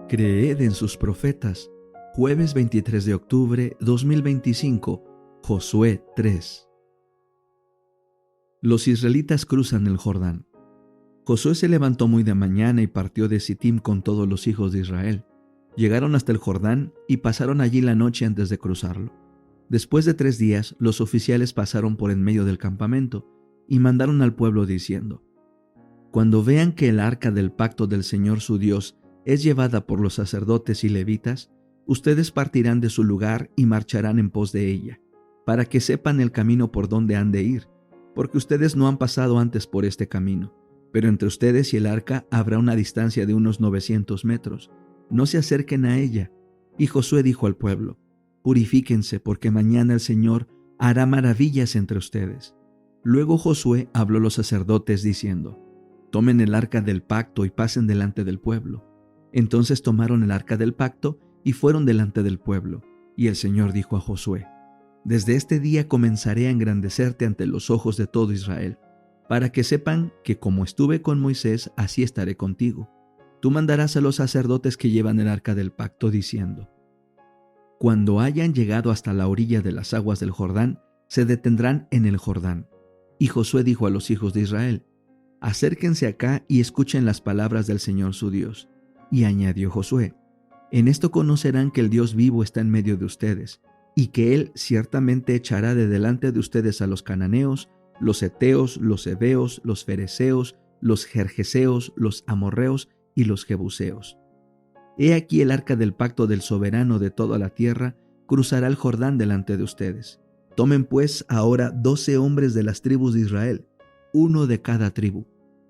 Creed en sus profetas. Jueves 23 de octubre 2025, Josué 3. Los israelitas cruzan el Jordán. Josué se levantó muy de mañana y partió de Sittim con todos los hijos de Israel. Llegaron hasta el Jordán y pasaron allí la noche antes de cruzarlo. Después de 3 días, los oficiales pasaron por en medio del campamento y mandaron al pueblo diciendo: Cuando vean que el arca del pacto del Señor su Dios es llevada por los sacerdotes y levitas, ustedes partirán de su lugar y marcharán en pos de ella, para que sepan el camino por donde han de ir, porque ustedes no han pasado antes por este camino. Pero entre ustedes y el arca habrá una distancia de unos 900 metros. No se acerquen a ella. Y Josué dijo al pueblo: Purifíquense, porque mañana el Señor hará maravillas entre ustedes. Luego Josué habló a los sacerdotes diciendo: Tomen el arca del pacto y pasen delante del pueblo. Entonces tomaron el arca del pacto y fueron delante del pueblo. Y el Señor dijo a Josué: Desde este día comenzaré a engrandecerte ante los ojos de todo Israel, para que sepan que como estuve con Moisés, así estaré contigo. Tú mandarás a los sacerdotes que llevan el arca del pacto, diciendo: Cuando hayan llegado hasta la orilla de las aguas del Jordán, se detendrán en el Jordán. Y Josué dijo a los hijos de Israel: Acérquense acá y escuchen las palabras del Señor su Dios. Y añadió Josué: En esto conocerán que el Dios vivo está en medio de ustedes, y que Él ciertamente echará de delante de ustedes a los cananeos, los heteos, los heveos, los fereceos, los gergeseos, los amorreos y los jebuseos. He aquí el arca del pacto del soberano de toda la tierra cruzará el Jordán delante de ustedes. Tomen pues ahora 12 hombres de las tribus de Israel, uno de cada tribu.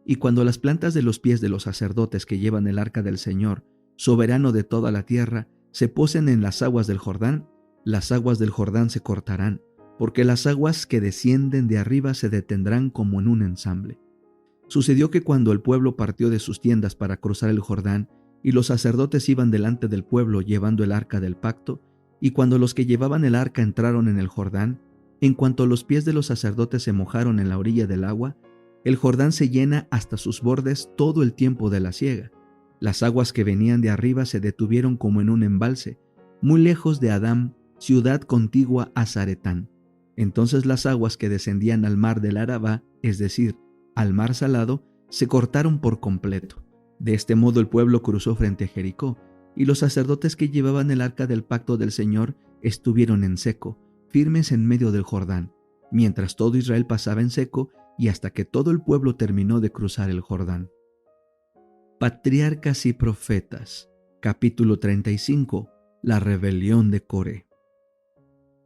Y cuando las plantas de los pies de los sacerdotes que llevan el arca del Señor, soberano de toda la tierra, se posen en las aguas del Jordán, las aguas del Jordán se cortarán, porque las aguas que descienden de arriba se detendrán como en un ensamble. Sucedió que cuando el pueblo partió de sus tiendas para cruzar el Jordán, y los sacerdotes iban delante del pueblo llevando el arca del pacto, y cuando los que llevaban el arca entraron en el Jordán, en cuanto los pies de los sacerdotes se mojaron en la orilla del agua, el Jordán se llena hasta sus bordes todo el tiempo de la siega. Las aguas que venían de arriba se detuvieron como en un embalse, muy lejos de Adám, ciudad contigua a Zaretán. Entonces las aguas que descendían al mar del Arabá, es decir, al mar salado, se cortaron por completo. De este modo el pueblo cruzó frente a Jericó, y los sacerdotes que llevaban el arca del pacto del Señor estuvieron en seco, firmes en medio del Jordán, mientras todo Israel pasaba en seco y hasta que todo el pueblo terminó de cruzar el Jordán. Patriarcas y Profetas, capítulo 35, la rebelión de Coré.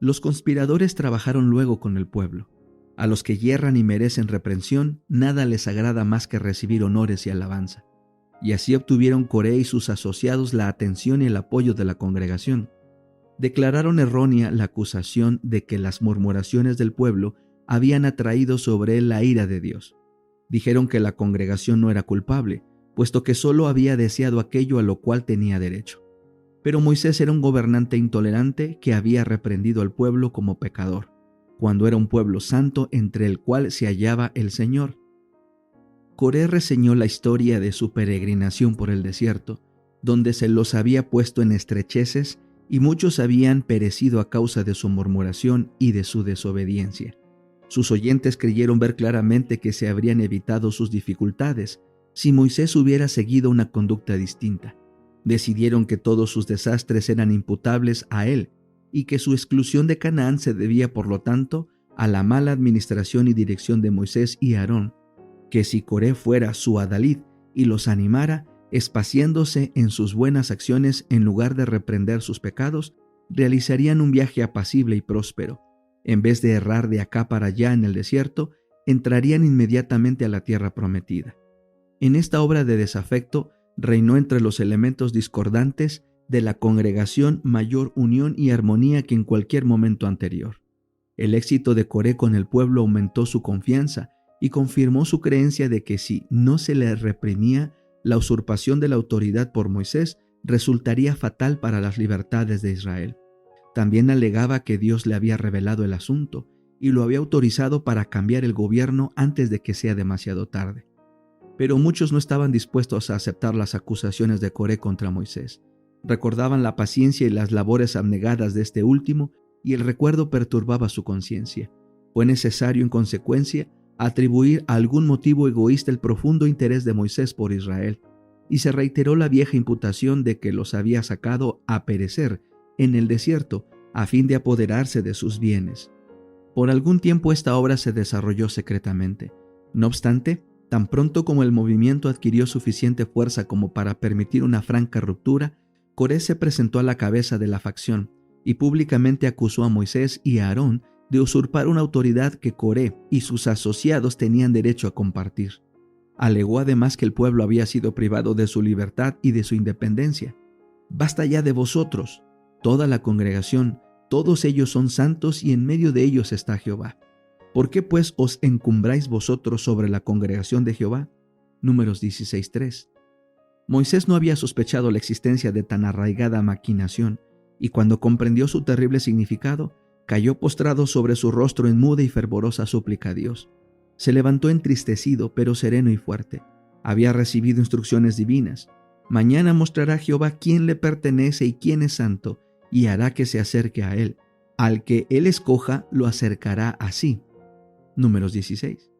Los conspiradores trabajaron luego con el pueblo. A los que yerran y merecen reprensión, nada les agrada más que recibir honores y alabanza. Y así obtuvieron Coré y sus asociados la atención y el apoyo de la congregación. Declararon errónea la acusación de que las murmuraciones del pueblo habían atraído sobre él la ira de Dios. Dijeron que la congregación no era culpable, puesto que solo había deseado aquello a lo cual tenía derecho. Pero Moisés era un gobernante intolerante que había reprendido al pueblo como pecador, cuando era un pueblo santo entre el cual se hallaba el Señor. Coré reseñó la historia de su peregrinación por el desierto, donde se los había puesto en estrecheces y muchos habían perecido a causa de su murmuración y de su desobediencia. Sus oyentes creyeron ver claramente que se habrían evitado sus dificultades si Moisés hubiera seguido una conducta distinta. Decidieron que todos sus desastres eran imputables a él y que su exclusión de Canaán se debía, por lo tanto, a la mala administración y dirección de Moisés y Aarón, que si Coré fuera su adalid y los animara, espaciándose en sus buenas acciones en lugar de reprender sus pecados, realizarían un viaje apacible y próspero. En vez de errar de acá para allá en el desierto, entrarían inmediatamente a la tierra prometida. En esta obra de desafecto reinó entre los elementos discordantes de la congregación mayor unión y armonía que en cualquier momento anterior. El éxito de Coré con el pueblo aumentó su confianza y confirmó su creencia de que si no se le reprimía la usurpación de la autoridad por Moisés, resultaría fatal para las libertades de Israel. También alegaba que Dios le había revelado el asunto y lo había autorizado para cambiar el gobierno antes de que sea demasiado tarde. Pero muchos no estaban dispuestos a aceptar las acusaciones de Coré contra Moisés. Recordaban la paciencia y las labores abnegadas de este último, y el recuerdo perturbaba su conciencia. Fue necesario, en consecuencia, atribuir a algún motivo egoísta el profundo interés de Moisés por Israel, y se reiteró la vieja imputación de que los había sacado a perecer en el desierto a fin de apoderarse de sus bienes. Por algún tiempo esta obra se desarrolló secretamente. No obstante, tan pronto como el movimiento adquirió suficiente fuerza como para permitir una franca ruptura, Coré se presentó a la cabeza de la facción y públicamente acusó a Moisés y a Aarón de usurpar una autoridad que Coré y sus asociados tenían derecho a compartir. Alegó además que el pueblo había sido privado de su libertad y de su independencia. «Basta ya de vosotros, toda la congregación, todos ellos son santos y en medio de ellos está Jehová. ¿Por qué pues os encumbráis vosotros sobre la congregación de Jehová?» Números 16:3. Moisés no había sospechado la existencia de tan arraigada maquinación, y cuando comprendió su terrible significado, cayó postrado sobre su rostro en muda y fervorosa súplica a Dios. Se levantó entristecido, pero sereno y fuerte. Había recibido instrucciones divinas. Mañana mostrará Jehová quién le pertenece y quién es santo, y hará que se acerque a él. Al que él escoja, lo acercará a sí. Números 16.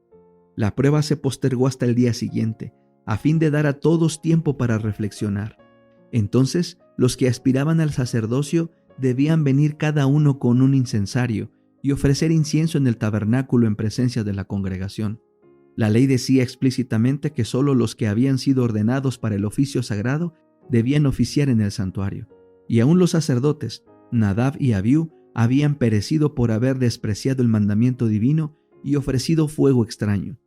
La prueba se postergó hasta el día siguiente, a fin de dar a todos tiempo para reflexionar. Entonces, los que aspiraban al sacerdocio debían venir cada uno con un incensario y ofrecer incienso en el tabernáculo en presencia de la congregación. La ley decía explícitamente que solo los que habían sido ordenados para el oficio sagrado debían oficiar en el santuario, y aún los sacerdotes, Nadab y Abiú, habían perecido por haber despreciado el mandamiento divino y ofrecido fuego extraño.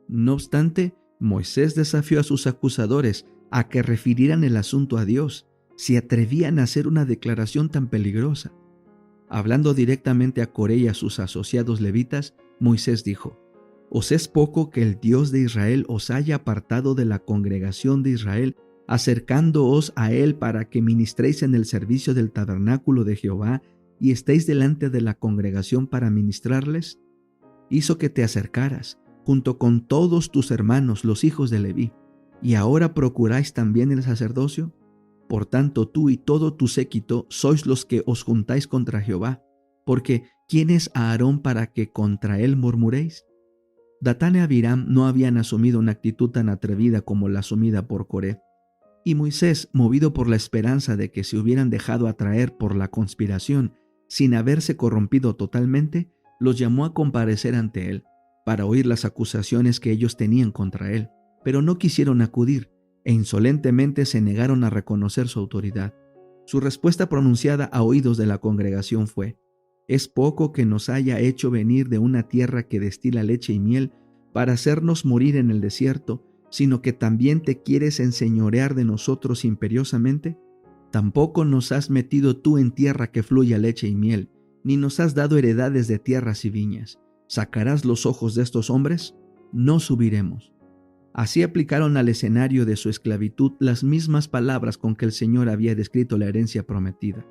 No obstante, Moisés desafió a sus acusadores a que refirieran el asunto a Dios, si atrevían a hacer una declaración tan peligrosa. Hablando directamente a Coré y a sus asociados levitas, Moisés dijo: «¿Os es poco que el Dios de Israel os haya apartado de la congregación de Israel, acercándoos a él para que ministréis en el servicio del tabernáculo de Jehová y estéis delante de la congregación para ministrarles? Hizo que te acercaras, junto con todos tus hermanos, los hijos de Leví, y ahora procuráis también el sacerdocio. Por tanto, tú y todo tu séquito sois los que os juntáis contra Jehová, porque ¿quién es Aarón para que contra él murmuréis?». Datán y Abiram no habían asumido una actitud tan atrevida como la asumida por Coré, y Moisés, movido por la esperanza de que se hubieran dejado atraer por la conspiración sin haberse corrompido totalmente, los llamó a comparecer ante él para oír las acusaciones que ellos tenían contra él, pero no quisieron acudir e insolentemente se negaron a reconocer su autoridad. Su respuesta pronunciada a oídos de la congregación fue: «Es poco que nos haya hecho venir de una tierra que destila leche y miel para hacernos morir en el desierto, sino que también te quieres enseñorear de nosotros imperiosamente. Tampoco nos has metido tú en tierra que fluya leche y miel, ni nos has dado heredades de tierras y viñas. ¿Sacarás los ojos de estos hombres? No subiremos». Así aplicaron al escenario de su esclavitud las mismas palabras con que el Señor había descrito la herencia prometida.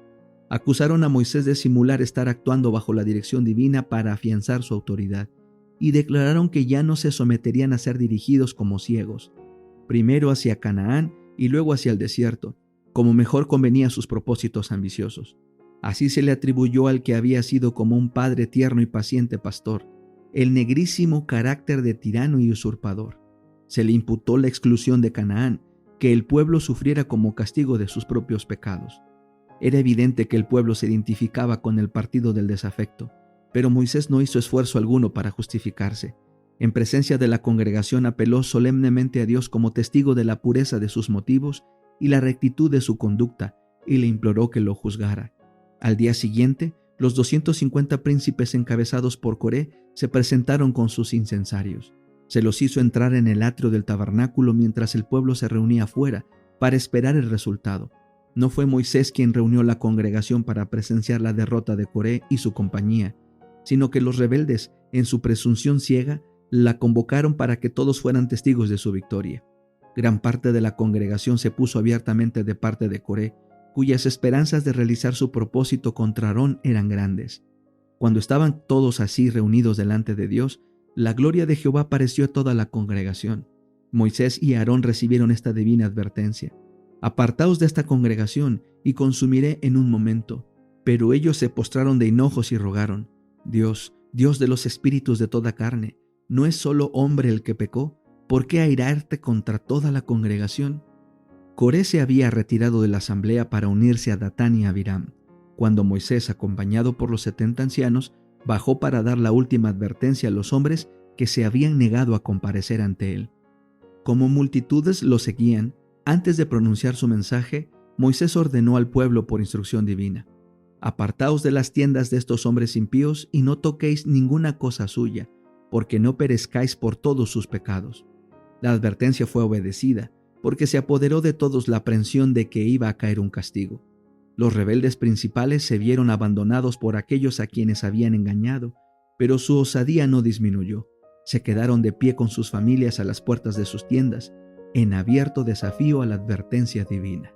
Acusaron a Moisés de simular estar actuando bajo la dirección divina para afianzar su autoridad, y declararon que ya no se someterían a ser dirigidos como ciegos, primero hacia Canaán y luego hacia el desierto, como mejor convenía a sus propósitos ambiciosos. Así se le atribuyó al que había sido como un padre tierno y paciente pastor, el negrísimo carácter de tirano y usurpador. Se le imputó la exclusión de Canaán, que el pueblo sufriera como castigo de sus propios pecados. Era evidente que el pueblo se identificaba con el partido del desafecto, pero Moisés no hizo esfuerzo alguno para justificarse. En presencia de la congregación apeló solemnemente a Dios como testigo de la pureza de sus motivos y la rectitud de su conducta, y le imploró que lo juzgara. Al día siguiente, los 250 príncipes encabezados por Coré se presentaron con sus incensarios. Se los hizo entrar en el atrio del tabernáculo mientras el pueblo se reunía afuera para esperar el resultado. No fue Moisés quien reunió la congregación para presenciar la derrota de Coré y su compañía, sino que los rebeldes, en su presunción ciega, la convocaron para que todos fueran testigos de su victoria. Gran parte de la congregación se puso abiertamente de parte de Coré, cuyas esperanzas de realizar su propósito contra Aarón eran grandes. Cuando estaban todos así reunidos delante de Dios, la gloria de Jehová apareció a toda la congregación. Moisés y Aarón recibieron esta divina advertencia: apartaos de esta congregación y consumiré en un momento. Pero ellos se postraron de hinojos y rogaron: Dios, Dios de los espíritus de toda carne, ¿no es solo hombre el que pecó? ¿Por qué airarte contra toda la congregación? Coré se había retirado de la asamblea para unirse a Datán y Abiram, cuando Moisés, acompañado por los 70 ancianos, bajó para dar la última advertencia a los hombres que se habían negado a comparecer ante él. Como multitudes lo seguían, antes de pronunciar su mensaje, Moisés ordenó al pueblo por instrucción divina: apartaos de las tiendas de estos hombres impíos y no toquéis ninguna cosa suya, porque no perezcáis por todos sus pecados. La advertencia fue obedecida, porque se apoderó de todos la aprensión de que iba a caer un castigo. Los rebeldes principales se vieron abandonados por aquellos a quienes habían engañado, pero su osadía no disminuyó. Se quedaron de pie con sus familias a las puertas de sus tiendas, en abierto desafío a la advertencia divina.